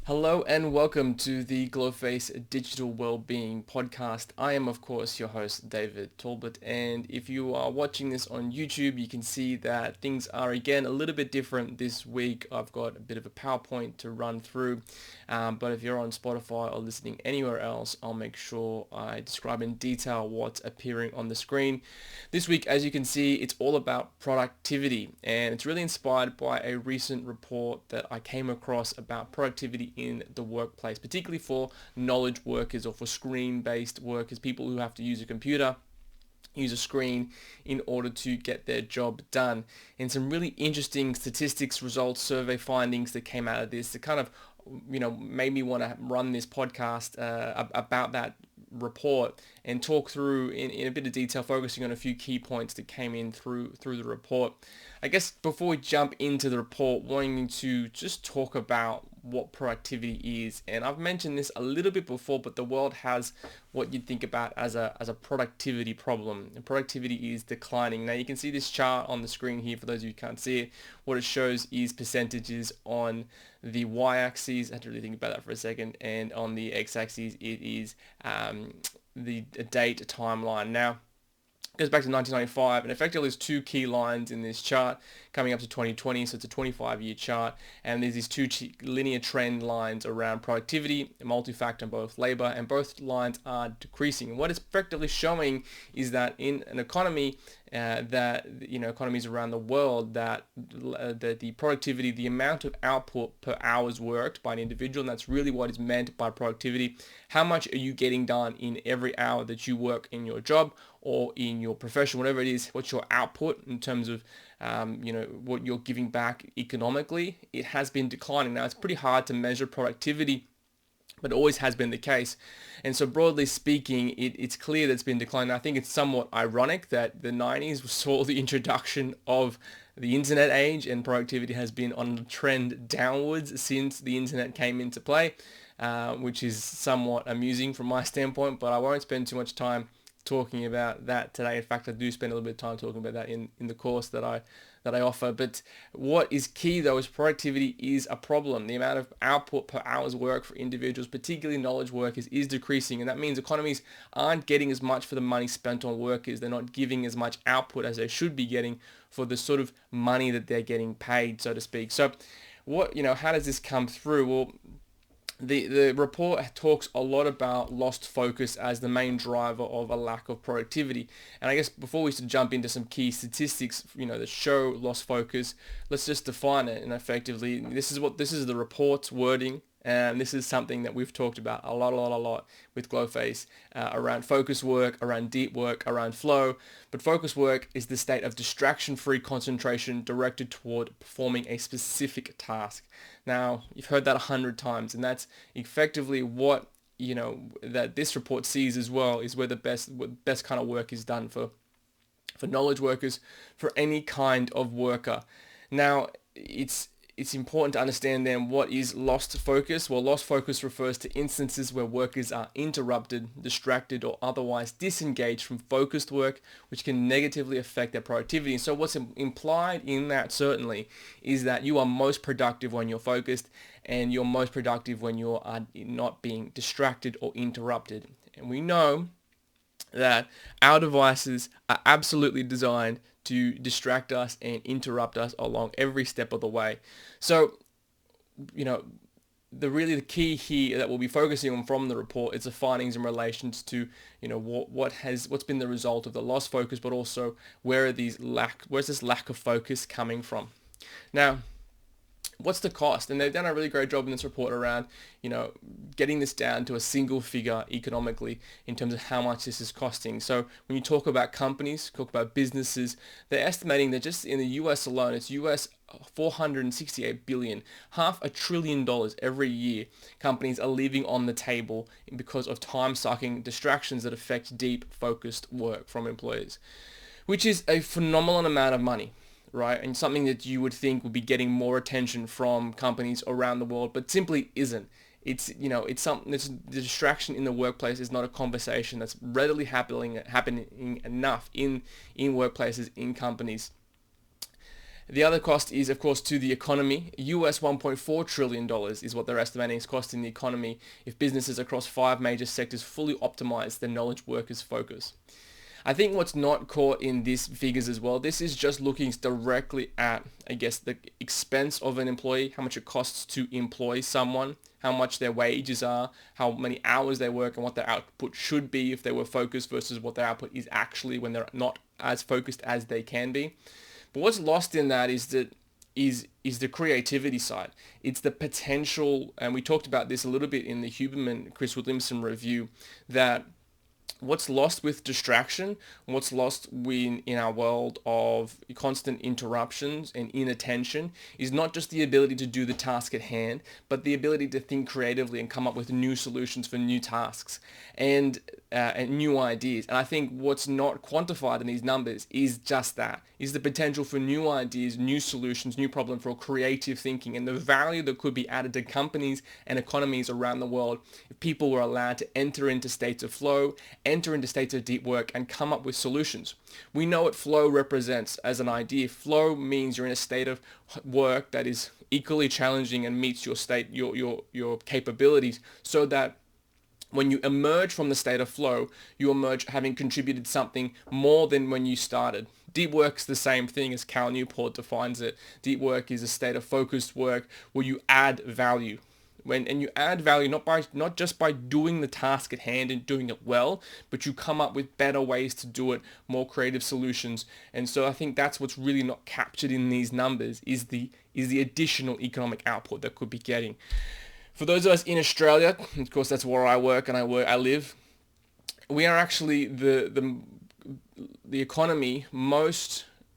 Hello and welcome to the Glowface Digital Wellbeing Podcast. I am, of course, your host, David Talbot, and if you are watching this on YouTube, you can see that things are again a little bit different this week. I've got a bit of a PowerPoint to run through, but if you're on Spotify or listening anywhere else, I'll make sure I describe in detail what's appearing on the screen. This week, as you can see, it's all about productivity, and it's really inspired by a recent report that I came across about productivity in the workplace, particularly for knowledge workers or for screen-based workers, people who have to use a computer, use a screen in order to get their job done. And some really interesting statistics, results, survey findings that came out of this that kind of, made me want to run this podcast about that report and talk through in a bit of detail, focusing on a few key points that came in through the report. I guess before we jump into the report, wanting to just talk about what productivity is. And I've mentioned this a little bit before, but the world has what you'd think about as a productivity problem. And productivity is declining. Now you can see this chart on the screen here for those of you who can't see it. What it shows is percentages on the y-axis. I had to really think about that for a second. And on the x-axis, it is the date timeline. Now, it goes back to 1995, and effectively there's two key lines in this chart coming up to 2020, so it's a 25-year chart, and there's these two linear trend lines around productivity, multi-factor in both labor, and both lines are decreasing. And what it's effectively showing is that in an economy economies around the world, that the productivity, the amount of output per hours worked by an individual, and that's really what is meant by productivity. How much are you getting done in every hour that you work in your job or in your profession, whatever it is? What's your output in terms of what you're giving back economically? It has been declining. Now, it's pretty hard to measure productivity, but it always has been the case. And so broadly speaking, it's clear that it's been declining. I think it's somewhat ironic that the 90s saw the introduction of the internet age, and productivity has been on a trend downwards since the internet came into play, which is somewhat amusing from my standpoint, but I won't spend too much time talking about that today. In fact, I do spend a little bit of time talking about that in the course that I offer. But what is key though is productivity is a problem. The amount of output per hour's work for individuals, particularly knowledge workers, is decreasing, and that means economies aren't getting as much for the money spent on workers. They're not giving as much output as they should be getting for the sort of money that they're getting paid, so to speak. So how does this come through? Well, the report talks a lot about lost focus as the main driver of a lack of productivity. And I guess before we jump into some key statistics, that show lost focus, let's just define it. And effectively, this is the report's wording. And this is something that we've talked about a lot with Glowface around focus work, around deep work, around flow. But focus work is the state of distraction-free concentration directed toward performing a specific task. Now, you've heard that 100 times, and that's effectively what that this report sees as well, is where the best kind of work is done for knowledge workers, for any kind of worker. Now, it's important to understand then what is lost focus. Well, lost focus refers to instances where workers are interrupted, distracted, or otherwise disengaged from focused work, which can negatively affect their productivity. And so what's implied in that certainly is that you are most productive when you're focused, and you're most productive when you are not being distracted or interrupted. And we know that our devices are absolutely designed to distract us and interrupt us along every step of the way. So, the key here that we'll be focusing on from the report is the findings in relations to, what's been the result of the lost focus, but also where's this lack of focus coming from? Now, what's the cost? And they've done a really great job in this report around, getting this down to a single figure economically in terms of how much this is costing. So when you talk about companies, talk about businesses, they're estimating that just in the US alone, it's US 468 billion, $500 billion every year companies are leaving on the table because of time-sucking distractions that affect deep, focused work from employees, which is a phenomenal amount of money. Right, and something that you would think would be getting more attention from companies around the world, but simply isn't. It's something. The distraction in the workplace is not a conversation that's readily happening enough in workplaces, in companies. The other cost is, of course, to the economy. US $1.4 trillion is what they're estimating is costing the economy if businesses across 5 major sectors fully optimize their knowledge workers focus. I think what's not caught in these figures as well, this is just looking directly at, I guess, the expense of an employee, how much it costs to employ someone, how much their wages are, how many hours they work, and what their output should be if they were focused versus what their output is actually when they're not as focused as they can be. But what's lost in that is the creativity side. It's the potential, and we talked about this a little bit in the Huberman Chris Williamson review, that what's lost with distraction, what's lost in our world of constant interruptions and inattention is not just the ability to do the task at hand, but the ability to think creatively and come up with new solutions for new tasks and new ideas. And I think what's not quantified in these numbers is just that, is the potential for new ideas, new solutions, new problems for creative thinking, and the value that could be added to companies and economies around the world if people were allowed to enter into states of flow, enter into states of deep work, and come up with solutions. We know what flow represents as an idea. Flow means you're in a state of work that is equally challenging and meets your state, your capabilities, so that when you emerge from the state of flow, you emerge having contributed something more than when you started. Deep work's the same thing as Cal Newport defines it. Deep work is a state of focused work where you add value. And you add value not just by doing the task at hand and doing it well, but you come up with better ways to do it, more creative solutions. And so I think that's what's really not captured in these numbers is the additional economic output that could be getting. For those of us in Australia, of course that's where I work and I live, we are actually the economy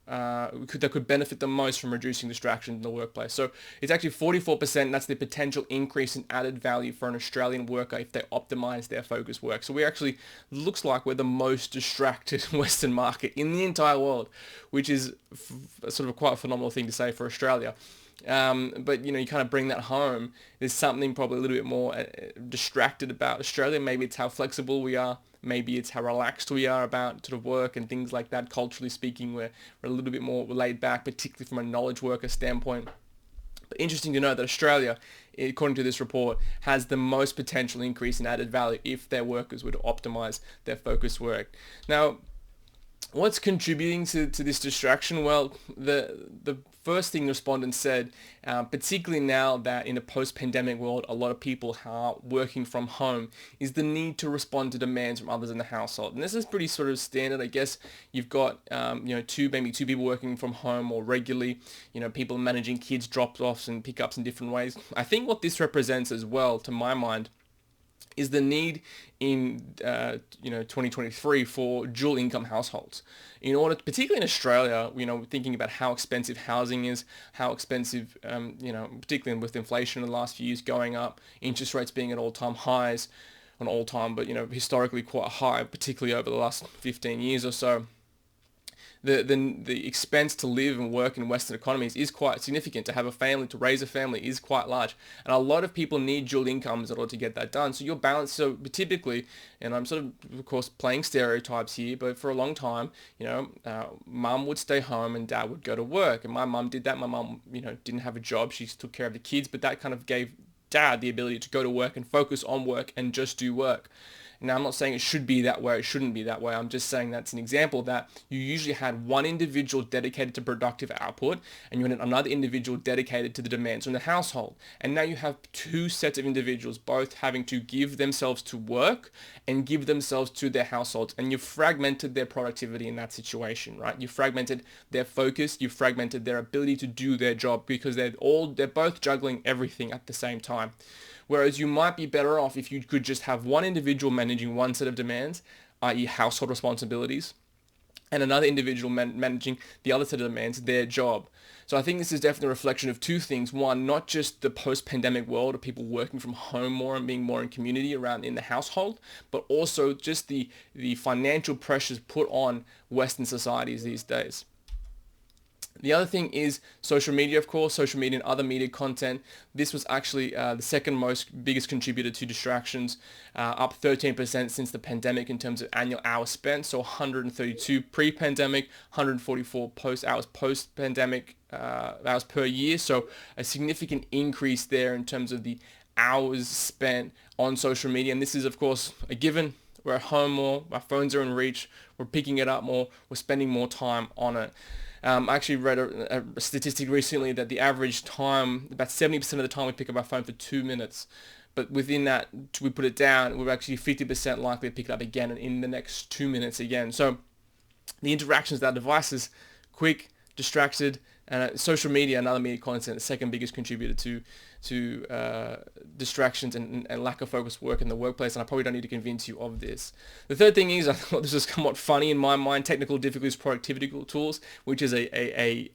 that could benefit the most from reducing distraction in the workplace. So it's actually 44%. That's the potential increase in added value for an Australian worker if they optimize their focus work. So we actually looks like we're the most distracted Western market in the entire world, which is sort of quite a phenomenal thing to say for Australia. But you kind of bring that home. There's something probably a little bit more distracted about Australia. Maybe it's how flexible we are. Maybe it's how relaxed we are about sort of work and things like that. Culturally speaking, we're a little bit more laid back, particularly from a knowledge worker standpoint. But interesting to know that Australia, according to this report, has the most potential increase in added value if their workers were to optimize their focused work. Now, what's contributing to this distraction? Well, the first thing respondents said, particularly now that in a post-pandemic world, a lot of people are working from home, is the need to respond to demands from others in the household. And this is pretty sort of standard. I guess you've got, maybe two people working from home more regularly, people managing kids drop-offs and pickups in different ways. I think what this represents as well, to my mind, is the need in 2023 for dual income households. In order, particularly in Australia, thinking about how expensive housing is, how expensive, particularly with inflation in the last few years going up, interest rates being at all-time highs, not all-time, but historically quite high, particularly over the last 15 years or so. The expense to live and work in Western economies is quite significant. To have a family, to raise a family is quite large. And a lot of people need dual incomes in order to get that done. So you're balanced. So typically, and I'm sort of course, playing stereotypes here, but for a long time, mum would stay home and dad would go to work. And my mum did that. My mum, didn't have a job. She took care of the kids, but that kind of gave dad the ability to go to work and focus on work and just do work. Now, I'm not saying it should be that way, it shouldn't be that way. I'm just saying that's an example that you usually had one individual dedicated to productive output and you had another individual dedicated to the demands in the household. And now you have two sets of individuals both having to give themselves to work and give themselves to their households. And you've fragmented their productivity in that situation, right? You've fragmented their focus, you've fragmented their ability to do their job because they're both juggling everything at the same time. Whereas you might be better off if you could just have one individual managing one set of demands, i.e. household responsibilities, and another individual managing the other set of demands, their job. So I think this is definitely a reflection of two things. One, not just the post-pandemic world of people working from home more and being more in community around in the household, but also just the financial pressures put on Western societies these days. The other thing is social media, of course, social media and other media content. This was actually the second most biggest contributor to distractions, up 13% since the pandemic in terms of annual hours spent. So 132 pre-pandemic, 144 hours post-pandemic hours per year. So a significant increase there in terms of the hours spent on social media. And this is, of course, a given. We're at home more, our phones are in reach, we're picking it up more, we're spending more time on it. I actually read a statistic recently that the average time, about 70% of the time we pick up our phone for 2 minutes. But within that, we put it down, we're actually 50% likely to pick it up again in the next 2 minutes again. So the interactions with our devices, quick, distracted, and social media and other media content, the second biggest contributor to distractions and lack of focused work in the workplace, and I probably don't need to convince you of this. The third thing is, I thought this was somewhat funny in my mind, technical difficulties, productivity tools, which is again,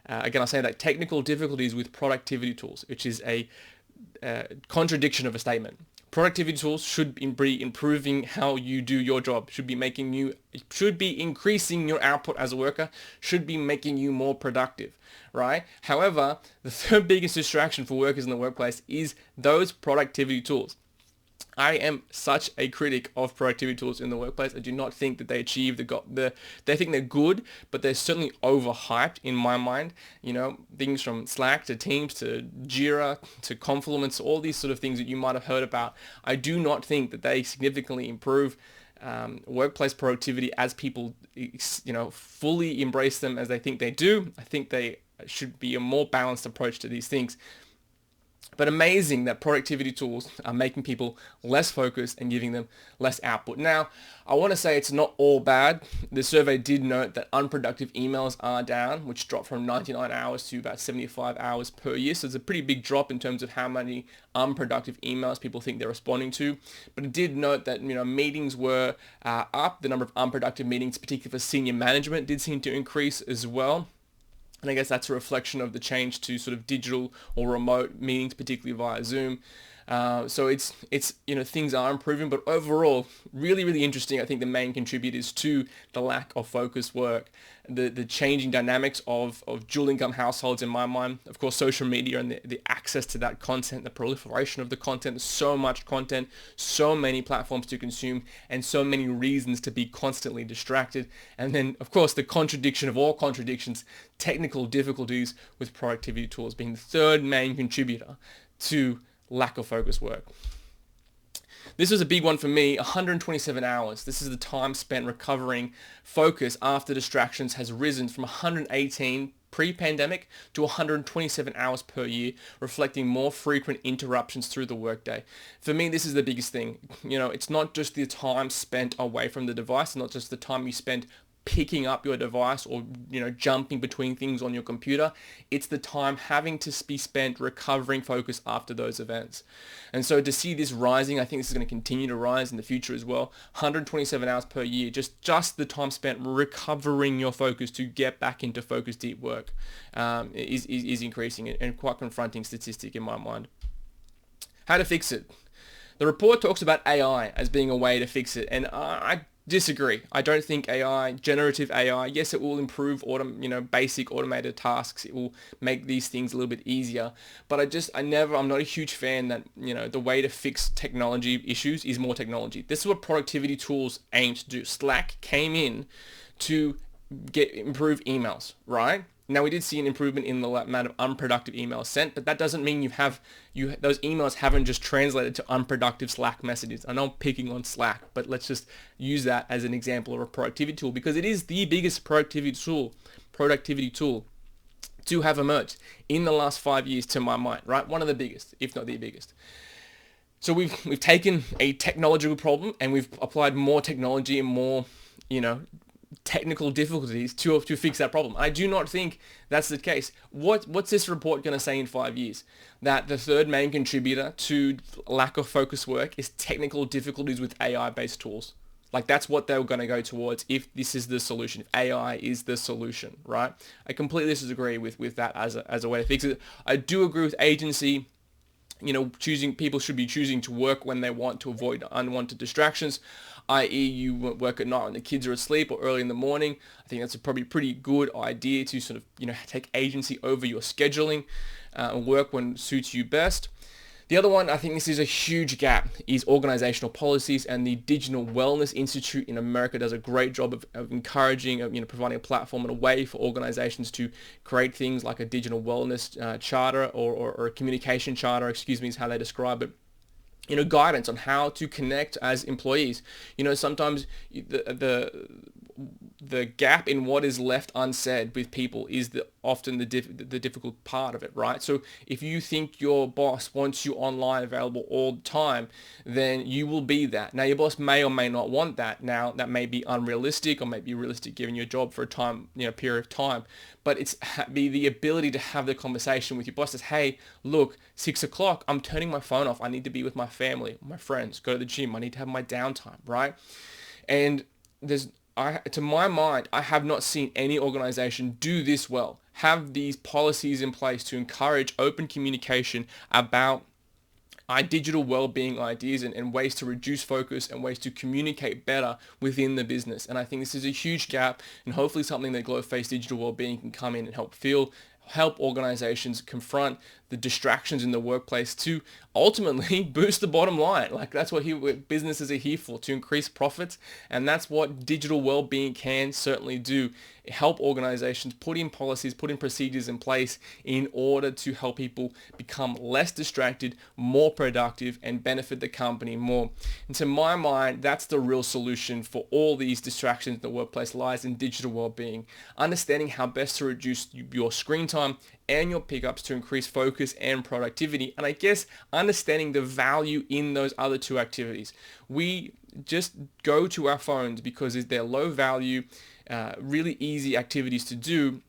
I say that technical difficulties with productivity tools, which is a contradiction of a statement. Productivity tools should be improving how you do your job, should be increasing your output as a worker, should be making you more productive, right? However, the third biggest distraction for workers in the workplace is those productivity tools. I am such a critic of productivity tools in the workplace. I do not think that they achieve they think they're good, but they're certainly overhyped in my mind. You know, things from Slack to Teams to Jira to Confluence, all these sort of things that you might have heard about. I do not think that they significantly improve workplace productivity as people, fully embrace them as they think they do. I think they should be a more balanced approach to these things. But amazing that productivity tools are making people less focused and giving them less output. Now, I want to say it's not all bad. The survey did note that unproductive emails are down, which dropped from 99 hours to about 75 hours per year. So it's a pretty big drop in terms of how many unproductive emails people think they're responding to. But it did note that, meetings were up. The number of unproductive meetings, particularly for senior management, did seem to increase as well. And I guess that's a reflection of the change to sort of digital or remote meetings, particularly via Zoom. So it's things are improving, but overall, really, really interesting. I think the main contributors to the lack of focused work, the changing dynamics of dual income households in my mind, of course, social media and the access to that content, the proliferation of the content, so much content, so many platforms to consume, and so many reasons to be constantly distracted. And then, of course, the contradiction of all contradictions, technical difficulties with productivity tools being the third main contributor to lack of focused work. This was a big one for me, 127 hours. This is the time spent recovering focus after distractions has risen from 118 pre-pandemic to 127 hours per year, reflecting more frequent interruptions through the workday. For me, this is the biggest thing. It's not just the time spent away from the device, not just the time you spend picking up your device or jumping between things on your computer. It's the time having to be spent recovering focus after those events. And so to see this rising, I think this is going to continue to rise in the future as well. 127 hours per year, just the time spent recovering your focus to get back into focused deep work is increasing, and quite confronting statistic in my mind. How to fix it? The report talks about AI as being a way to fix it, and I disagree. I don't think AI, generative AI, yes, it will improve basic automated tasks. It will make these things a little bit easier. But I'm not a huge fan that, the way to fix technology issues is more technology. This is what productivity tools aim to do. Slack came in to improve emails, right? Now, we did see an improvement in the amount of unproductive emails sent, but that doesn't mean those emails haven't just translated to unproductive Slack messages. I know I'm picking on Slack, but let's just use that as an example of a productivity tool, because it is the biggest productivity tool to have emerged in the last 5 years, to my mind, right? One of the biggest, if not the biggest. So we've taken a technological problem and we've applied more technology and more, technical difficulties to fix that problem. I do not think that's the case. What's this report going to say in 5 years? That the third main contributor to lack of focused work is technical difficulties with AI-based tools. Like, that's what they were going to go towards if this is the solution, if AI is the solution, right? I completely disagree with that as a way to fix it. I do agree with agency. People should be choosing to work when they want to avoid unwanted distractions, i.e. you work at night when the kids are asleep or early in the morning. I think that's a probably pretty good idea to sort of, take agency over your scheduling and work when suits you best. The other one, I think this is a huge gap, is organizational policies, and the Digital Wellness Institute in America does a great job of encouraging, providing a platform and a way for organizations to create things like a digital wellness charter or a communication charter, is how they describe it. Guidance on how to connect as employees. Sometimes the gap in what is left unsaid with people is often the difficult part of it, right? So if you think your boss wants you online available all the time, then you will be that. Now, your boss may or may not want that. Now, that may be unrealistic or may be realistic given your job for a period of time. But it's the ability to have the conversation with your boss. Says, hey, look, 6 o'clock, I'm turning my phone off. I need to be with my family, my friends, go to the gym. I need to have my downtime, right? And to my mind, I have not seen any organization do this well. Have these policies in place to encourage open communication about digital well-being ideas and ways to reduce focus and ways to communicate better within the business. And I think this is a huge gap, and hopefully something that Glowface Digital Wellbeing can come in and help organizations confront the distractions in the workplace to ultimately boost the bottom line. Like, that's what businesses are here for, to increase profits. And that's what digital well-being can certainly do. Help organizations put in policies, put in procedures in place in order to help people become less distracted, more productive, and benefit the company more. And to my mind, that's the real solution for all these distractions in the workplace, lies in digital well-being. Understanding how best to reduce your screen time and your pickups to increase focus and productivity. And I guess understanding the value in those other two activities. We just go to our phones because they're low value, really easy activities to do.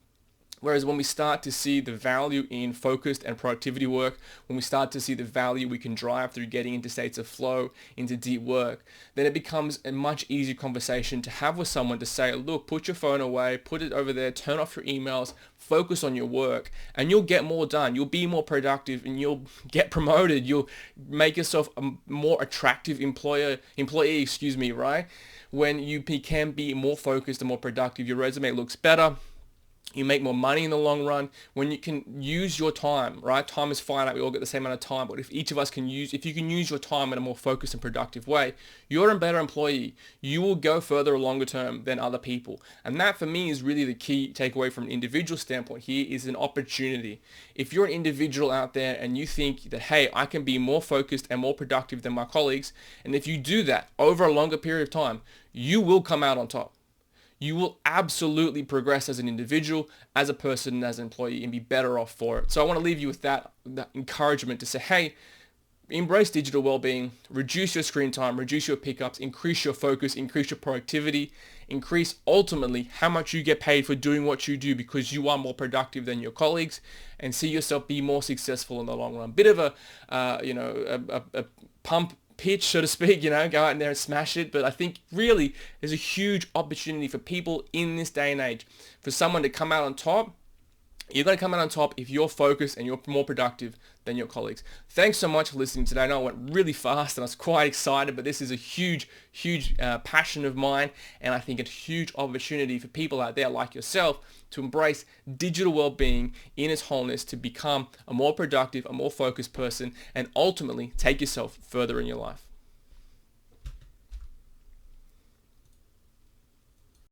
Whereas when we start to see the value in focused and productivity work, when we start to see the value we can drive through getting into states of flow, into deep work, then it becomes a much easier conversation to have with someone to say, look, put your phone away, put it over there, turn off your emails, focus on your work, and you'll get more done. You'll be more productive and you'll get promoted. You'll make yourself a more attractive employee, right? When you can be more focused and more productive, your resume looks better. You make more money in the long run when you can use your time, right? Time is finite. We all get the same amount of time. But if you can use your time in a more focused and productive way, you're a better employee. You will go further longer term than other people. And that for me is really the key takeaway from an individual standpoint here, is an opportunity. If you're an individual out there and you think that, hey, I can be more focused and more productive than my colleagues, and if you do that over a longer period of time, you will come out on top. You will absolutely progress as an individual, as a person, and as an employee, and be better off for it. So I want to leave you with that encouragement to say, hey, embrace digital well-being, reduce your screen time, reduce your pickups, increase your focus, increase your productivity, increase ultimately how much you get paid for doing what you do, because you are more productive than your colleagues, and see yourself be more successful in the long run. Bit of a pump pitch, so to speak, go out in there and smash it. But I think really there's a huge opportunity for people in this day and age, for someone to come out on top. You're going to come out on top if you're focused and you're more productive than your colleagues. Thanks so much for listening today. I know I went really fast and I was quite excited, but this is a huge passion of mine, and I think a huge opportunity for people out there like yourself to embrace digital well-being in its wholeness, to become a more productive, a more focused person, and ultimately take yourself further in your life.